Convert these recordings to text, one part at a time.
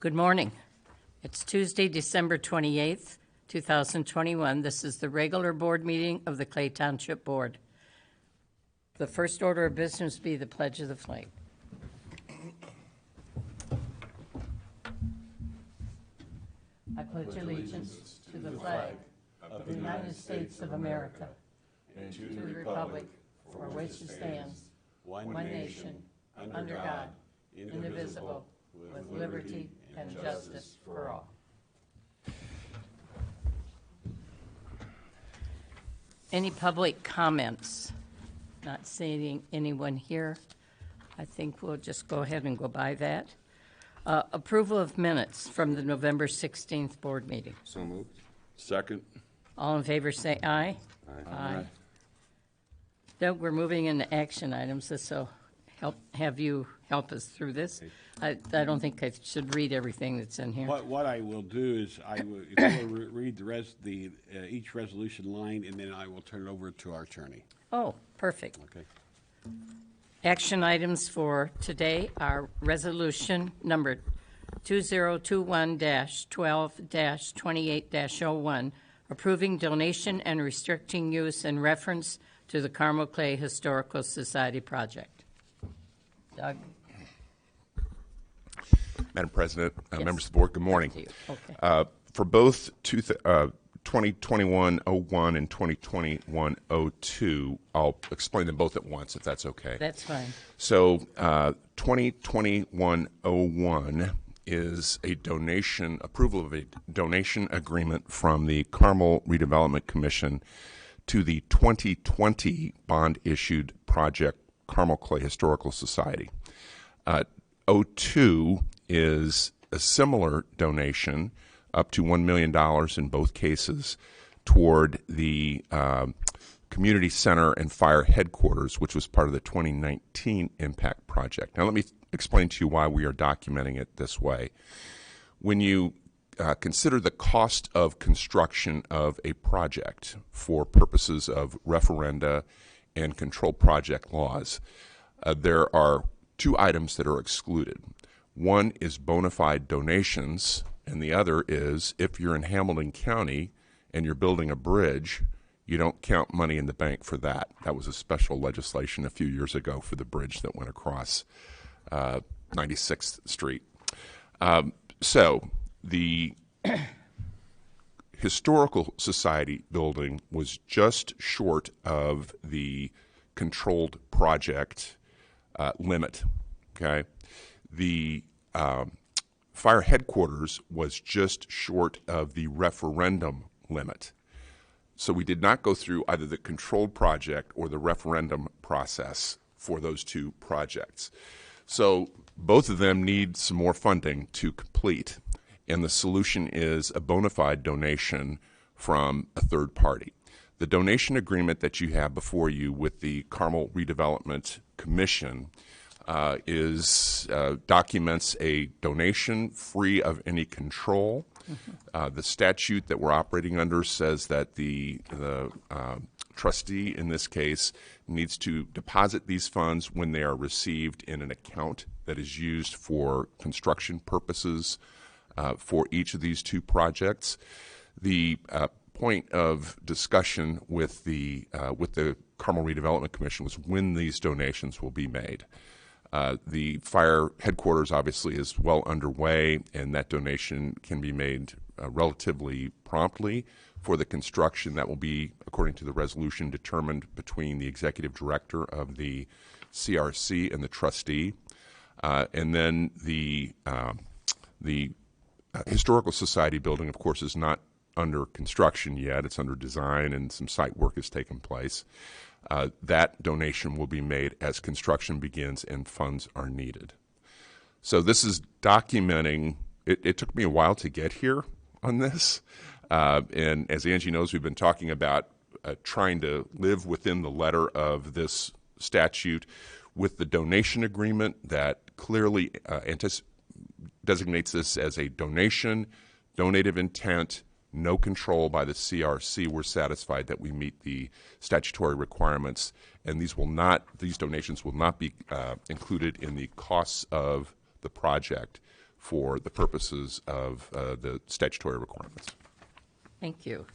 Good morning. It's Tuesday, December 28th, 2021. This is the regular board meeting of the Clay Township Board. The first order of business be the pledge of the flag. I pledge allegiance to the flag of the United States of America and to the republic for which it stands, one nation, under God, indivisible, with liberty and justice for all. Any public comments? Not seeing anyone here. I think we'll just go ahead and go by that. Approval of minutes from the November 16th board meeting. So moved. Second. All in favor say aye. Aye. Doug, we're moving into action items. This will have you help us through this. I don't think I should read everything that's in here. What I will do is I will read the rest, each resolution line, and then I will turn it over to our attorney. Oh, perfect. Okay. Action items for today are resolution number 2021-12-28-01, approving donation and restricting use in reference to the Carmel Clay Historical Society project. Doug? Madam President, Yes. members of the board, good morning. Okay. For both 2021-01 and 2021-02, I'll explain them both at once, if that's okay. That's fine. So 2021-01 is a approval of a donation agreement from the Carmel Redevelopment Commission to the 2020 bond-issued project Carmel Clay Historical Society. 02 is a similar donation, up to $1 million in both cases, toward the community center and fire headquarters, which was part of the 2019 impact project. Now let me explain to you why we are documenting it this way. When you consider the cost of construction of a project for purposes of referenda and control project laws, there are two items that are excluded. One is bona fide donations, and the other is if you're in Hamilton County and you're building a bridge, you don't count money in the bank for that. That was a special legislation a few years ago for the bridge that went across 96th Street. So the Historical Society building was just short of the controlled project limit, okay? The fire headquarters was just short of the referendum limit. So we did not go through either the controlled project or the referendum process for those two projects. So both of them need some more funding to complete, and the solution is a bona fide donation from a third party. The donation agreement that you have before you with the Carmel Redevelopment Commission documents a donation free of any control. The statute that we're operating under says that the trustee in this case needs to deposit these funds when they are received in an account that is used for construction purposes for each of these two projects. The point of discussion with the Carmel Redevelopment Commission was when these donations will be made. The fire headquarters obviously is well underway, and that donation can be made relatively promptly. For the construction, that will be, according to the resolution, determined between the executive director of the CRC and the trustee. And then the Historical Society building, of course, is not under construction yet. It's under design, and some site work has taken place. That donation will be made as construction begins and funds are needed. So this is documenting, it took me a while to get here on this. And as Angie knows, we've been talking about trying to live within the letter of this statute with the donation agreement that clearly designates this as a donation, donative intent, no control by the CRC. We're satisfied that we meet the statutory requirements, and these donations will not be included in the costs of the project. for the purposes of the statutory requirements. Thank you.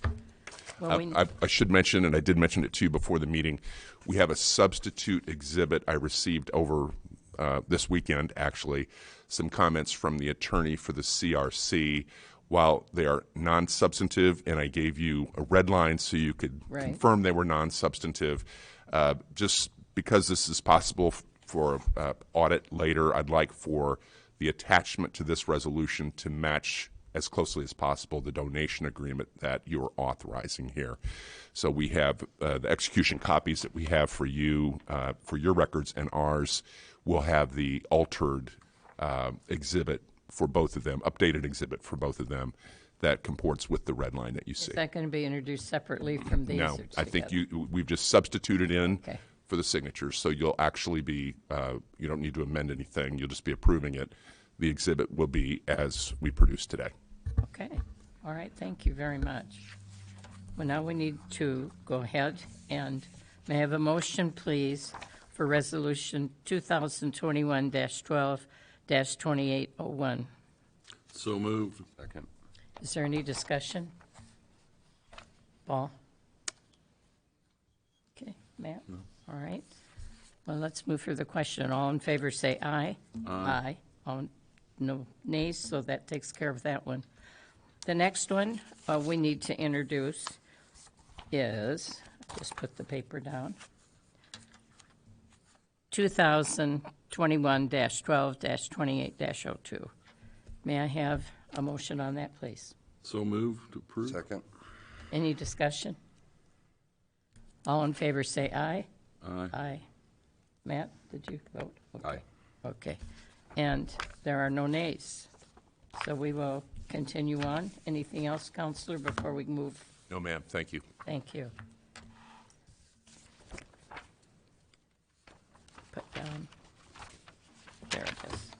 Well, I should mention, and I did mention it to you before the meeting, we have a substitute exhibit I received over this weekend, actually, some comments from the attorney for the CRC. While they are non-substantive, and I gave you a red line so you could confirm they were non-substantive, just because this is possible for audit later, I'd like for the attachment to this resolution to match as closely as possible the donation agreement that you're authorizing here. So we have the execution copies that we have for you, for your records and ours. We'll have the altered exhibit for both of them, updated exhibit for both of them that comports with the red line that you see. is that going to be introduced separately from these? No, or I think together? we've just substituted in Okay. for the signatures, so you'll actually be, you don't need to amend anything, you'll just be approving it. The exhibit will be as we produced today. Okay. All right. Thank you very much. Well, now we need to go ahead and may I have a motion, please, for Resolution 2021-12-2801. So moved. Second. Is there any discussion? Paul? Okay. Matt? No. All right. Well, let's move through the question. All in favor say aye. Aye. All no nays, so that takes care of that one. The next one we need to introduce is, just put the paper down, 2021-12-28-02. May I have a motion on that, please? So moved to approve. Second. Any discussion? All in favor say aye. Aye. Aye. Matt, did you vote? Okay. Aye. Okay. And there are no nays. So we will continue on. Anything else, Counselor, before we move? No, ma'am, thank you. Thank you. Put down. There it is.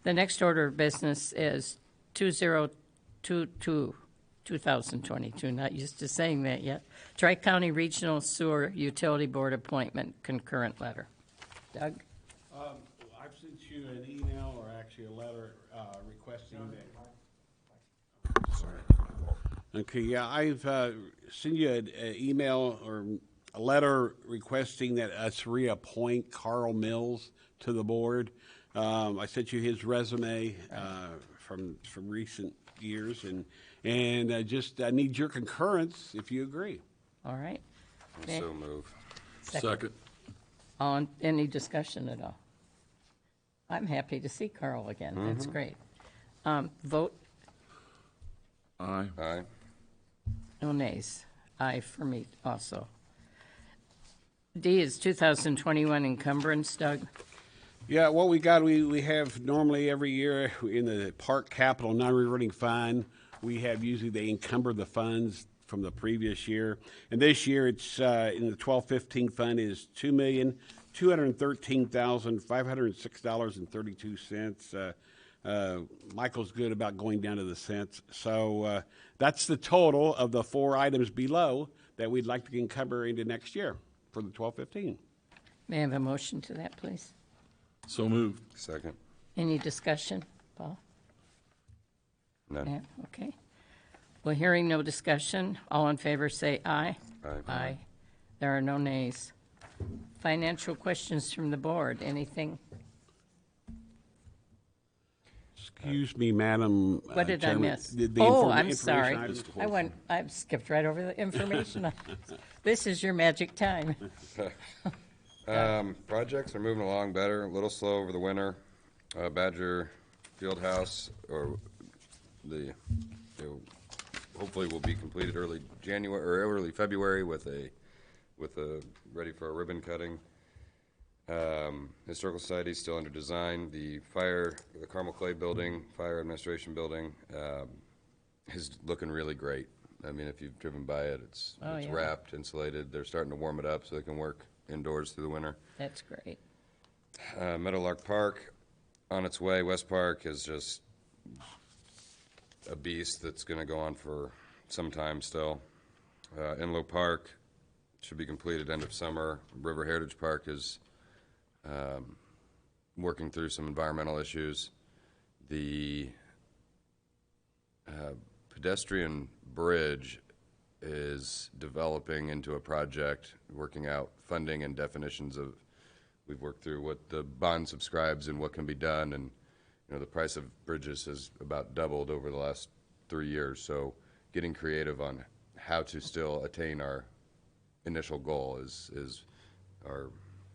The next order of business is 2022, not used to saying that yet. Tri-County Regional Sewer Utility Board Appointment Concurrent Letter. Doug? I've sent you an email, or actually a letter, requesting that. Okay, yeah, I've sent you an email or a letter requesting that us reappoint Carl Mills to the board. I sent you his resume from recent years, and just I need your concurrence if you agree. All right. So move. Second. Any discussion at all? I'm happy to see Carl again. That's great. Vote? Aye. Aye. No nays. Aye for me also. D is 2021 encumbrance, Doug. Yeah, what we got, we have normally every year in the park capital non-reverting fund, we have usually they encumber the funds from the previous year. And this year it's in the 12-15 fund is $2,213,506.32. Michael's good about going down to the cents. So that's the total of the four items below that we'd like to encumber into next year for the 12-15. May I have a motion to that, please? So moved. Second. Any discussion, Paul? None. Yeah, okay. Well, hearing no discussion, all in favor say aye. Aye. Aye. There are no nays. Financial questions from the board. Anything? Excuse me, Madam What did I Chairman. miss? The I'm information sorry. items. I've skipped right over the information. This is your magic time. Projects are moving along better, a little slow over the winter. Badger Fieldhouse, or hopefully will be completed early January or early February with a ready for a ribbon cutting. Historical Society is still under design. The Carmel Clay building, fire administration building, is looking really great. I mean, if you've driven by it, it's yeah. wrapped, insulated. They're starting to warm it up so they can work indoors through the winter. That's great. Meadowlark Park, on its way. West Park is just a beast that's going to go on for some time still. Enlow Park should be completed end of summer. River Heritage Park is working through some environmental issues. The pedestrian bridge is developing into a project, working out funding and definitions of, we've worked through what the bond subscribes and what can be done, and the price of bridges has about doubled over the last 3 years, so getting creative on how to still attain our initial goal is our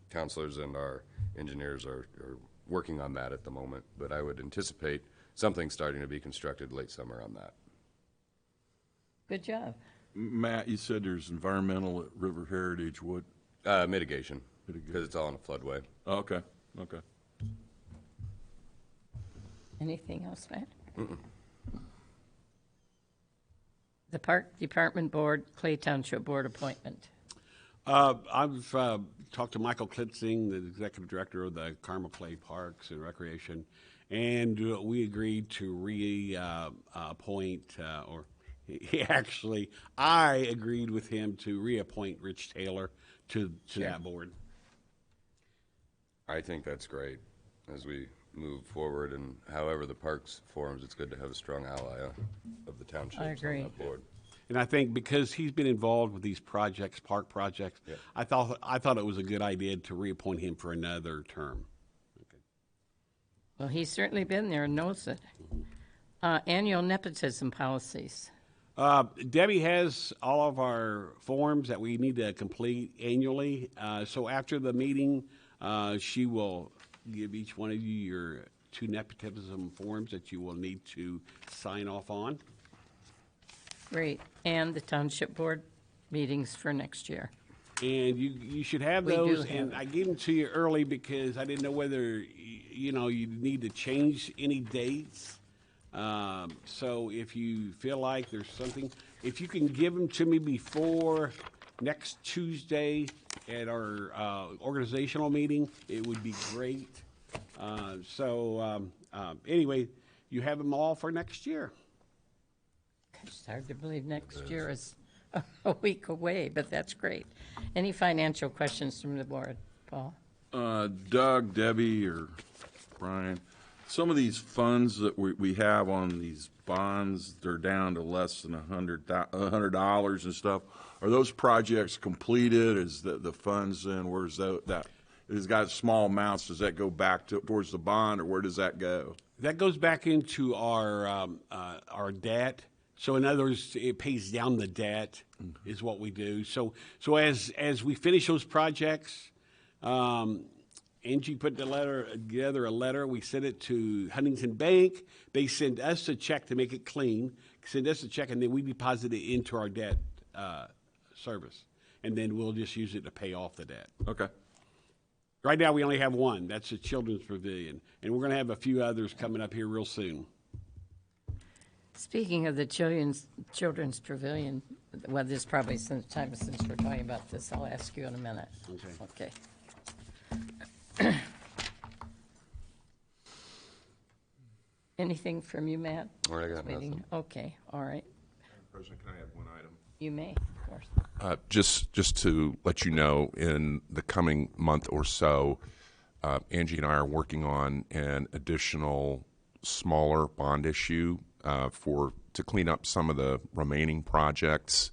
counselors and our engineers are working on that at the moment, but I would anticipate something starting to be constructed late summer on that. Good job. Matt, you said there's environmental at River Heritage. What? Mitigation, because it's all in a floodway. Oh, okay, okay. Anything else, Matt? The Park Department Board, Clay Township Board appointment. I've talked to Michael Klitzing, the executive director of the Carmel Clay Parks and Recreation, and we agreed to reappoint, I agreed with him to reappoint Rich Taylor to that board. I think that's great as we move forward, and however the parks forms, it's good to have a strong ally of the township on agree. that board. And I think because he's been involved with these projects, park projects, Yep. I thought it was a good idea to reappoint him for another term. Well, he's certainly been there and knows it. Annual nepotism policies. Debbie has all of our forms that we need to complete annually. So after the meeting, she will give each one of you your 2 nepotism forms that you will need to sign off on. Great. And the Township Board meetings for next year. And you should have We do those, have and it. I gave them to you early because I didn't know whether, you need to change any dates. So if you feel like there's something, if you can give them to me before next Tuesday at our organizational meeting, it would be great. Anyway, you have them all for next year. It's hard to believe next year is a week away, but that's great. Any financial questions from the board, Paul? Doug, Debbie, or Brian, some of these funds that we have on these bonds, they're down to less than $100 and stuff. Are those projects completed? Is the funds in? Where's that? It's got small amounts. Does that go back towards the bond, or where does that go? That goes back into our debt. So in other words, it pays down the debt is what we do. So as we finish those projects, Angie put together a letter. We sent it to Huntington Bank. They send us a check to make it clean. Send us a check, and then we deposit it into our debt service, and then we'll just use it to pay off the debt. Okay. Right now, we only have one. That's the Children's Pavilion, and we're going to have a few others coming up here real soon. Speaking of the Children's Pavilion, well, this is probably some time since we're talking about this. I'll ask you in a minute. Okay. Anything from you, Matt? All right, I got Waiting. nothing. Okay, all right. President, can I add one item? You may, of course. Just to let you know, in the coming month or so, Angie and I are working on an additional smaller bond issue to clean up some of the remaining projects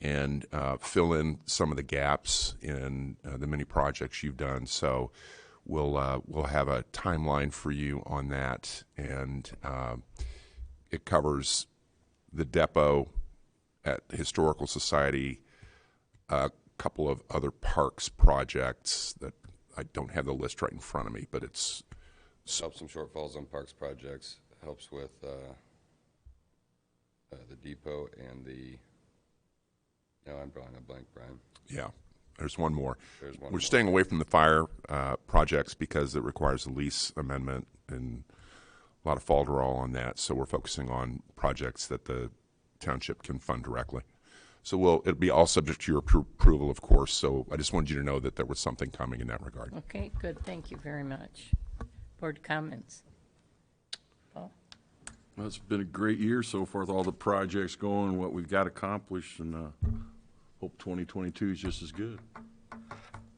and fill in some of the gaps in the many projects you've done. So we'll have a timeline for you on that, and it covers the depot at Historical Society, a couple of other parks projects that I don't have the list right in front of me, but it's Helps some shortfalls on parks projects, helps with the depot and I'm drawing a blank, Brian. yeah. There's one more. There's one We're more. staying away from the fire projects because it requires a lease amendment and a lot of falderall on that. So we're focusing on projects that the township can fund directly. So it'll be all subject to your approval, of course. So I just wanted you to know that there was something coming in that regard. Okay, good. Thank you very much. Board comments? Paul? Well, it's been a great year so far with all the projects going, what we've got accomplished, and hope 2022 is just as good.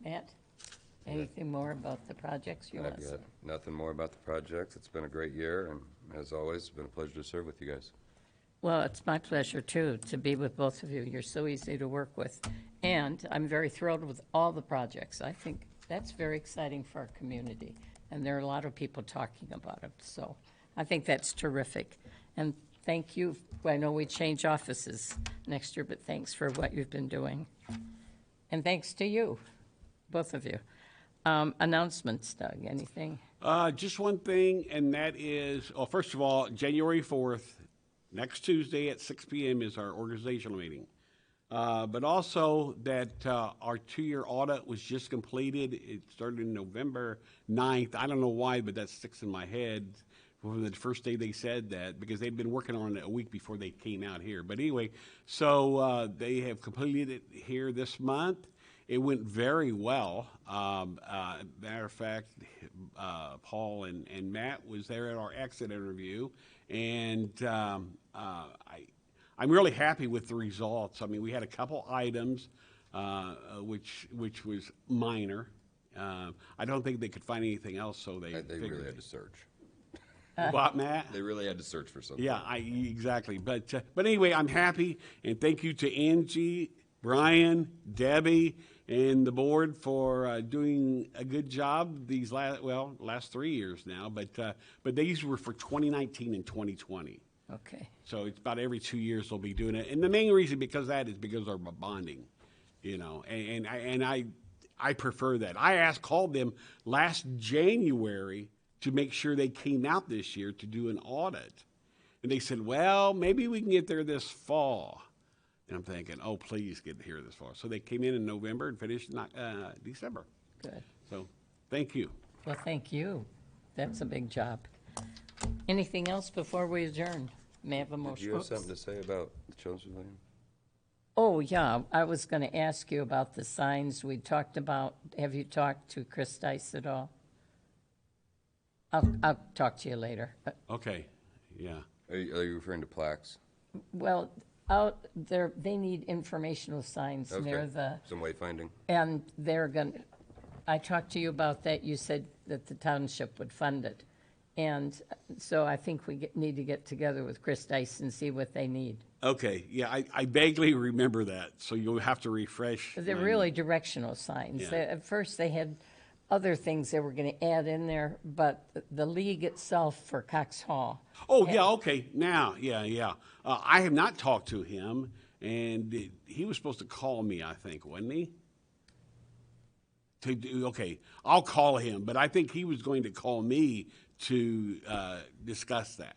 Matt? Anything more about the projects you want I've to say? got nothing more about the projects. It's been a great year, and As always, it's been a pleasure to serve with you guys. Well, it's my pleasure, too, to be with both of you. You're so easy to work with. And I'm very thrilled with all the projects. I think that's very exciting for our community, and there are a lot of people talking about it. So I think that's terrific. And thank you. I know we change offices next year, but thanks for what you've been doing. And thanks to you, both of you. Announcements, Doug, anything? Just one thing, and that is, well, first of all, January 4th, next Tuesday at 6 p.m. is our organizational meeting. But also that our 2-year audit was just completed. It started in November 9th. I don't know why, but that sticks in my head from the first day they said that, because they'd been working on it a week before they came out here. But anyway, so they have completed it here this month. It went very well. Matter of fact, Paul and Matt was there at our exit interview, and I'm really happy with the results. I mean, we had a couple items which was minor. I don't think they could find anything else, so they really had to search. What, Matt? They really had to search for something. Yeah, exactly. But anyway, I'm happy, and thank you to Angie, Brian, Debbie, and the board for doing a good job these last 3 years now. But these were for 2019 and 2020. Okay. So it's about every 2 years they'll be doing it, and the main reason because that is because of our bonding, you know, and I prefer that. called them last January to make sure they came out this year to do an audit. And they said, well, maybe we can get there this fall. And I'm thinking, oh, please get here this fall. So they came in November and finished in December. Good. So thank you. Well, thank you. That's a big job. Anything else before we adjourn? May I have a motion? Do you have something to say about the Children's Pavilion? Oh, yeah. I was going to ask you about the signs we talked about. Have you talked to Chris Dice at all? I'll talk to you later. Okay, yeah. Are you referring to plaques? Well, out there, they need informational signs near Okay. the, Some wayfinding? and they're going to, I talked to you about that. You said that the township would fund it. And so I think we need to get together with Chris Dice and see what they need. Okay, yeah, I vaguely remember that, so you'll have to refresh. They're my- really directional signs. Yeah. At first, they had other things they were going to add in there, but the league itself for Cox Hall. Oh, yeah, okay, now, yeah. I have not talked to him, and he was supposed to call me, I think, wasn't he? Okay, I'll call him, but I think he was going to call me to discuss that.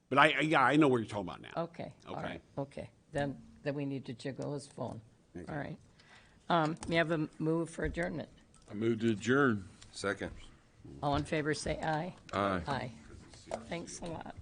But I know what you're talking about now. Okay, all Okay. right, okay. Then we need to jiggle his phone. All right. May I have a move for adjournment? I moved to adjourn. Second. All in favor, say aye. Aye. Aye. Thanks a lot.